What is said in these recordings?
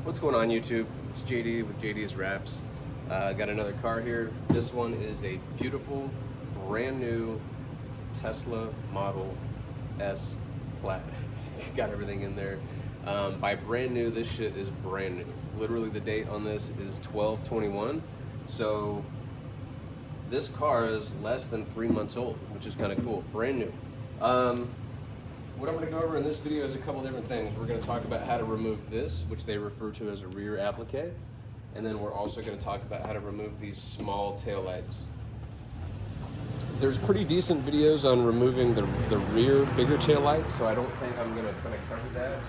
What's going on, YouTube? It's JD with JD's Wraps. Got another car here. This one is a beautiful, brand new Tesla Model S Plaid. Got everything in there. By brand new, this shit is brand new. Literally the date on this is 12/21. So this car is less than 3 months old, which is kind of cool. Brand new. What I'm going to go over in this video is a couple different things. We're going to talk about how to remove this, which they refer to as a rear applique. And then we're also going to talk about how to remove these small taillights. There's pretty decent videos on removing the rear bigger taillights, so I don't think I'm going to kind of cover that.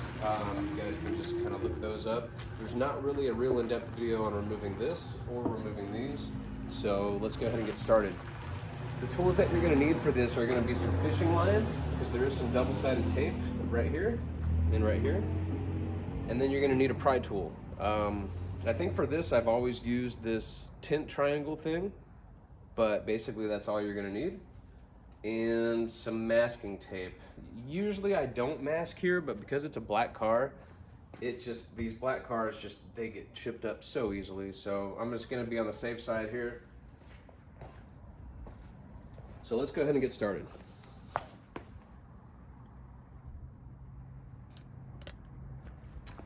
You guys can just kind of look those up. There's not really a real in-depth video on removing this or removing these. So let's go ahead and get started. The tools that you're going to need for this are going to be some fishing line, because there is some double-sided tape right here and right here. And then you're going to need a pry tool. I think for this I've always used this tint triangle thing, but basically that's all you're going to need. And some masking tape. Usually I don't mask here, but because it's a black car, these black cars they get chipped up so easily. So I'm just going to be on the safe side here. So let's go ahead and get started.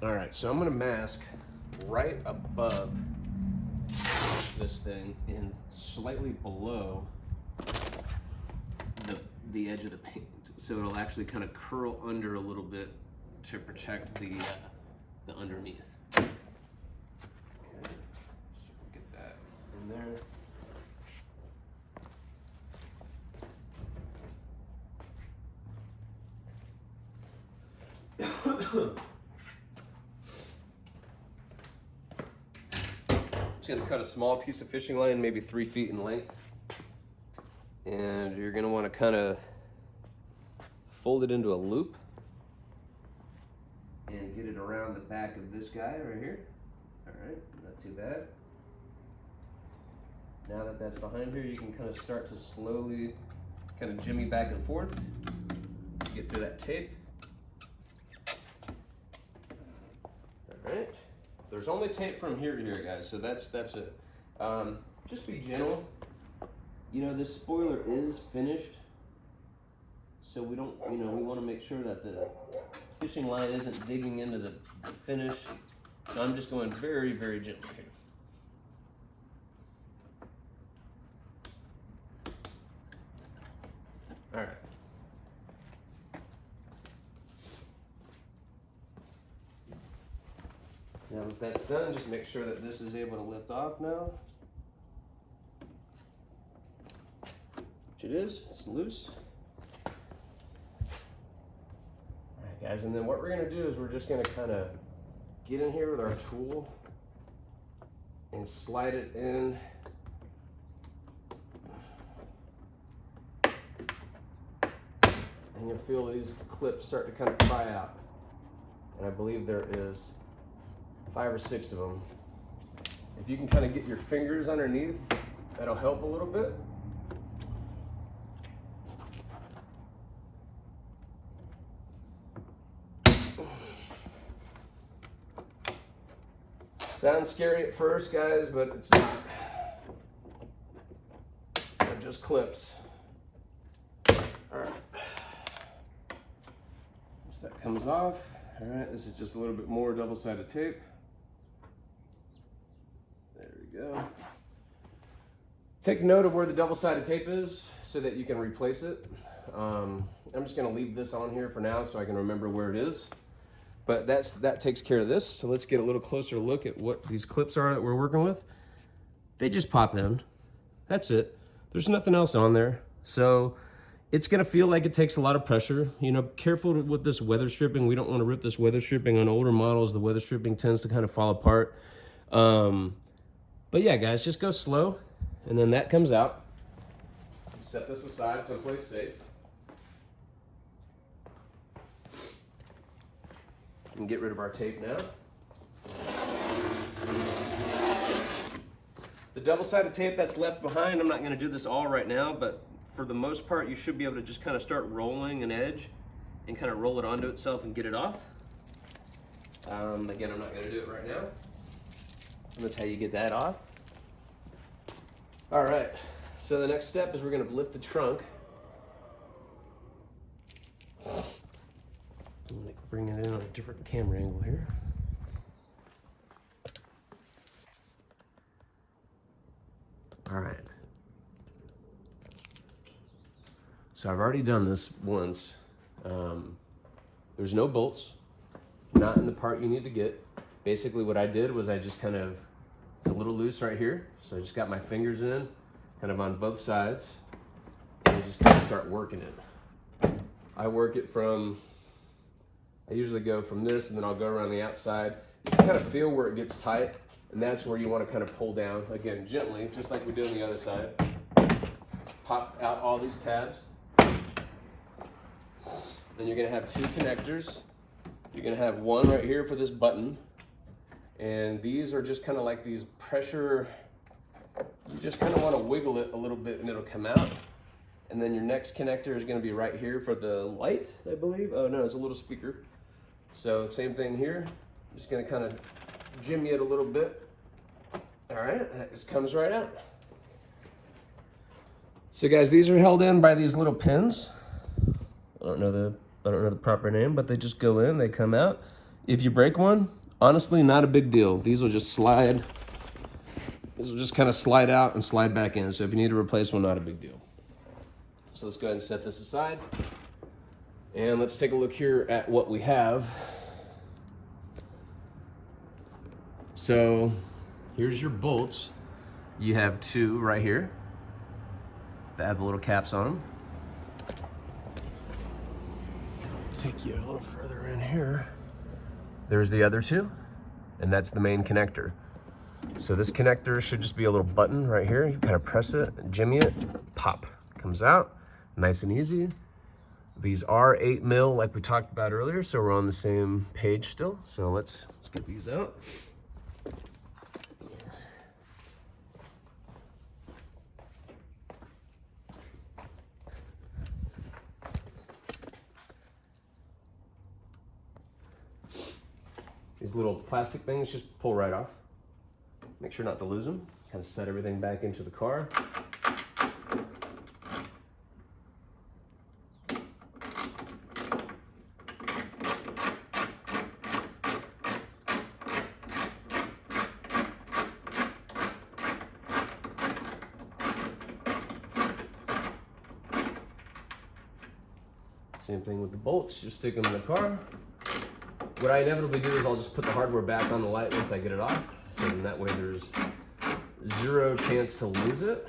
All right, so I'm gonna mask right above this thing and slightly below the edge of the paint. So it'll actually kind of curl under a little bit to protect the underneath. Okay, so get that in there. Just gonna cut a small piece of fishing line, maybe 3 feet in length. And you're gonna wanna kinda fold it into a loop and get it around the back of this guy right here. All right, not too bad. Now that that's behind here, you can kind of start to slowly kind of jimmy back and forth, get through that tape. All right. There's only tape from here to here, guys, so that's it. Just be gentle. You know, this spoiler is finished, so we don't, we want to make sure that the fishing line isn't digging into the finish. So I'm just going very, very gently here. All right. Now that that's done, just make sure that this is able to lift off now. Which it is, it's loose. All right, guys, and then what we're gonna do is we're just gonna kind of get in here with our tool and slide it in. And you'll feel these clips start to kind of pry out. And I believe there is 5 or 6 of them. If you can kind of get your fingers underneath, that'll help a little bit. Sounds scary at first, guys, but it's not. They're just clips. All right. Once that comes off, all right, this is just a little bit more double-sided tape. Go. Take note of where the double-sided tape is so that you can replace it. I'm just going to leave this on here for now so I can remember where it is. But that takes care of this. So let's get a little closer look at what these clips are that we're working with. They just pop in. That's it. There's nothing else on there. So it's going to feel like it takes a lot of pressure. Careful with this weather stripping. We don't want to rip this weather stripping. On older models, the weather stripping tends to kind of fall apart. But yeah, guys, just go slow, and then that comes out. Set this aside someplace safe. And get rid of our tape now. The double-sided tape that's left behind, I'm not going to do this all right now, but for the most part, you should be able to just kind of start rolling an edge and kind of roll it onto itself and get it off. Again, I'm not gonna do it right now. And that's how you get that off. All right, so the next step is we're gonna lift the trunk. I'm gonna bring it in on a different camera angle here. All right. So I've already done this once. There's no bolts, not in the part you need to get. Basically what I did was I just kind of, it's a little loose right here. So I just got my fingers in, kind of on both sides, and I just kind of start working it. I work it from, I usually go from this and then I'll go around the outside. You can kind of feel where it gets tight, and that's where you want to kind of pull down, again, gently, just like we did on the other side. Pop out all these tabs. Then you're gonna have two connectors. You're gonna have one right here for this button. And these are just kind of like these pressure, you just kind of want to wiggle it a little bit and it'll come out. And then your next connector is gonna be right here for the light, I believe. Oh no, it's a little speaker. So same thing here. Just gonna kind of jimmy it a little bit. All right, that just comes right out. So guys, these are held in by these little pins. I don't know the proper name, but they just go in, they come out. If you break one, honestly, not a big deal. These will just slide. These will just kind of slide out and slide back in. So if you need to replace one, not a big deal. So let's go ahead and set this aside. And let's take a look here at what we have. So here's your bolts. You have two right here that have the little caps on them. Take you a little further in here. There's the other two, and that's the main connector. So this connector should just be a little button right here. You kind of press it, jimmy it, pop, comes out, nice and easy. These are 8 mil like we talked about earlier, so we're on the same page still. So let's get these out. These little plastic things just pull right off. Make sure not to lose them. Kind of set everything back into the car. Same thing with the bolts, just stick them in the car. What I inevitably do is I'll just put the hardware back on the light once I get it off. So then that way there's zero chance to lose it.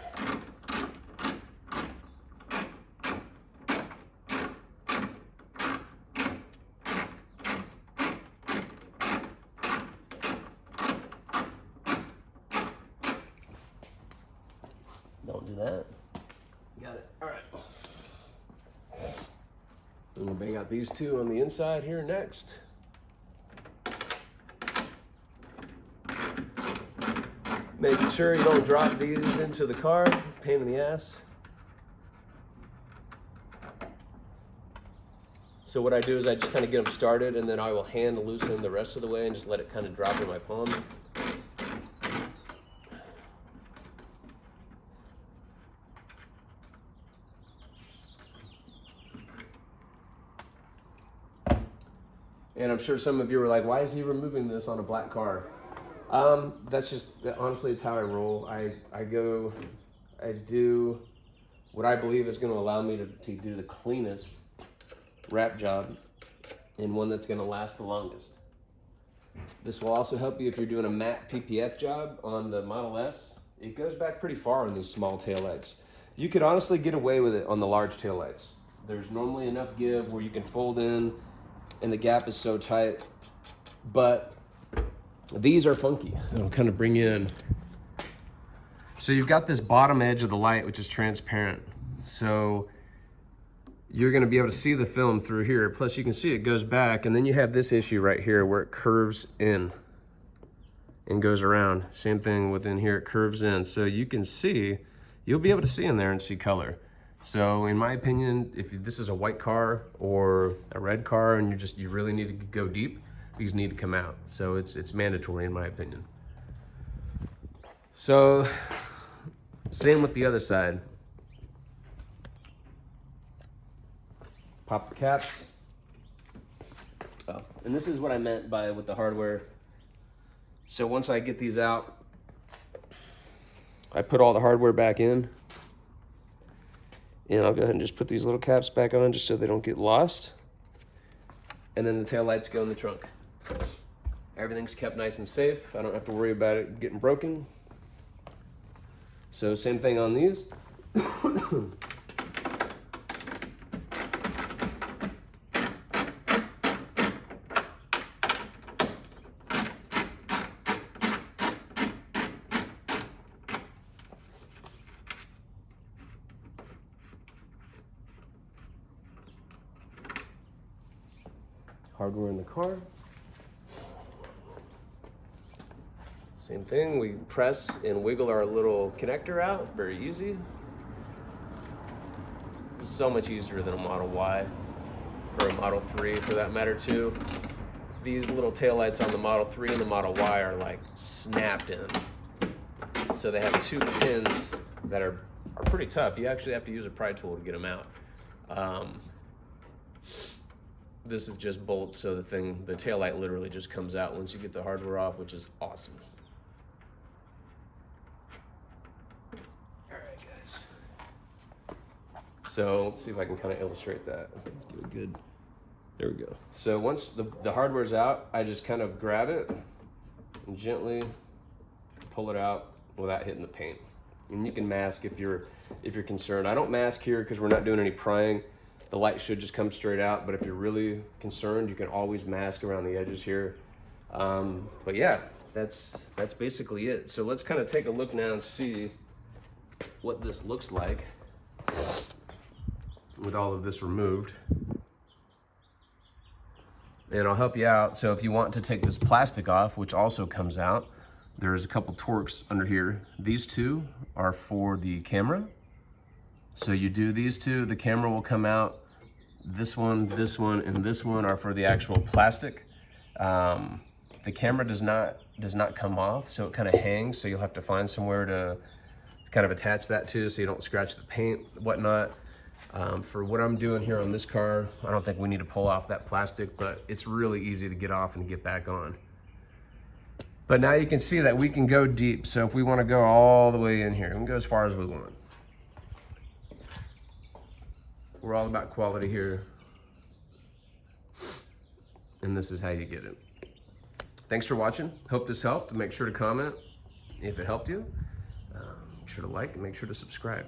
Don't do that. Got it. All right. And we'll bang out these two on the inside here next. Making sure you don't drop these into the car. Pain in the ass. So what I do is I just kind of get them started, and then I will hand loosen the rest of the way and just let it kind of drop in my palm. And I'm sure some of you are like, why is he removing this on a black car? That's just, honestly, it's how I roll. I do what I believe is going to allow me to do the cleanest wrap job and one that's going to last the longest. This will also help you if you're doing a matte PPF job on the Model S. It goes back pretty far on these small taillights. You could honestly get away with it on the large taillights. There's normally enough give where you can fold in and the gap is so tight, but these are funky. I'll kind of bring you in. So you've got this bottom edge of the light, which is transparent. So you're gonna be able to see the film through here. Plus you can see it goes back, and then you have this issue right here where it curves in and goes around. Same thing within here, it curves in. So you can see, you'll be able to see in there and see color. So in my opinion, if this is a white car or a red car and you really need to go deep, these need to come out. So it's mandatory in my opinion. So same with the other side. Pop the caps. Oh, and this is what I meant by with the hardware. So once I get these out, I put all the hardware back in, and I'll go ahead and just put these little caps back on just so they don't get lost. And then the taillights go in the trunk. Everything's kept nice and safe. I don't have to worry about it getting broken. So same thing on these. Hardware in the car. Same thing, we press and wiggle our little connector out, very easy. It's so much easier than a Model Y, or a Model 3 for that matter too. These little taillights on the Model 3 and the Model Y are like snapped in. So they have two pins that are pretty tough. You actually have to use a pry tool to get them out. This is just bolts, so the taillight literally just comes out once you get the hardware off, which is awesome. All right, guys. So let's see if I can kind of illustrate that. Let's get a good, there we go. So once the hardware's out, I just kind of grab it and gently pull it out without hitting the paint. And you can mask if you're concerned. I don't mask here because we're not doing any prying. The light should just come straight out, but if you're really concerned, you can always mask around the edges here. But yeah, that's basically it. So let's kind of take a look now and see what this looks like with all of this removed. And I'll help you out. So if you want to take this plastic off, which also comes out, there's a couple Torx under here. These two are for the camera. So you do these two, the camera will come out. This one, and this one are for the actual plastic. The camera does not come off, so it kind of hangs, so you'll have to find somewhere to kind of attach that to so you don't scratch the paint, whatnot. For what I'm doing here on this car, I don't think we need to pull off that plastic, but it's really easy to get off and get back on. But now you can see that we can go deep, so if we want to go all the way in here, we can go as far as we want. We're all about quality here. And this is how you get it. Thanks for watching. Hope this helped. Make sure to comment if it helped you. Make sure to like and make sure to subscribe.